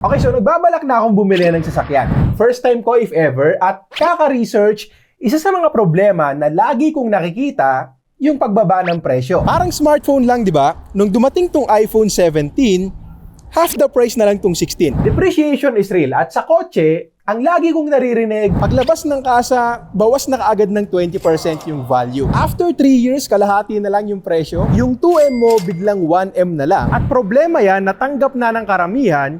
Okay, so nagbabalak na akong bumili ng sasakyan. First time ko if ever, at kaka-research, isa sa mga problema na lagi kong nakikita, yung pagbaba ng presyo. Parang smartphone lang, di ba? Nung dumating tong iPhone 17, half the price na lang tong 16. Depreciation is real, at sa kotse, ang lagi kong naririnig, paglabas ng kasa, bawas na kaagad ng 20% yung value. After 3 years, kalahati na lang yung presyo. Yung 2M mo, biglang 1M na lang. At problema yan, natanggap na ng karamihan,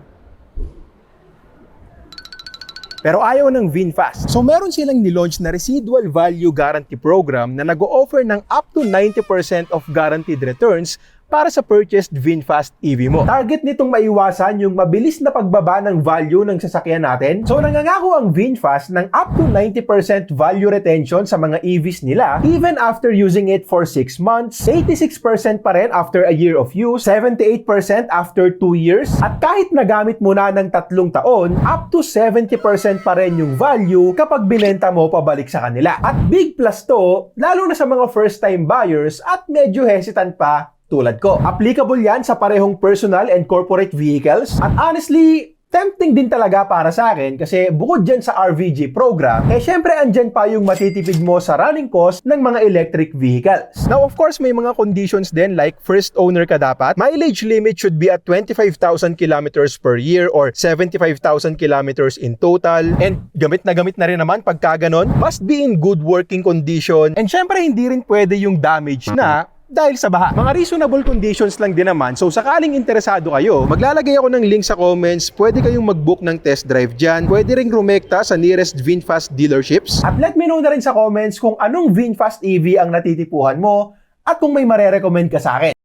pero ayaw ng VinFast. So meron silang nilaunch na residual value guarantee program na nag-o-offer ng up to 90% of guaranteed returns para sa purchased VinFast EV mo. Target nitong maiwasan yung mabilis na pagbaba ng value ng sasakyan natin. So nangangako ang VinFast ng up to 90% value retention sa mga EVs nila even after using it for 6 months, 86% pa rin after a year of use, 78% after 2 years, at kahit nagamit mo na ng 3 taon, up to 70% pa rin yung value kapag binenta mo pabalik sa kanila. At big plus to, lalo na sa mga first-time buyers at medyo hesitant pa tulad ko. Applicable yan sa parehong personal and corporate vehicles. At honestly, tempting din talaga para sa akin kasi bukod dyan sa RVG program, syempre andyan pa yung matitipid mo sa running cost ng mga electric vehicles. Now of course, may mga conditions din like first owner ka dapat, mileage limit should be at 25,000 kilometers per year or 75,000 kilometers in total, and gamit na rin naman pagka ganon, must be in good working condition, and syempre hindi rin pwede yung damage na dahil sa baha. Mga reasonable conditions lang din naman. So sakaling interesado kayo, maglalagay ako ng link sa comments. Pwede kayong mag-book ng test drive dyan. Pwede ring rumekta sa nearest VinFast dealerships. At let me know na rin sa comments kung anong VinFast EV ang natitipuhan mo at kung may marerecommend ka sa akin.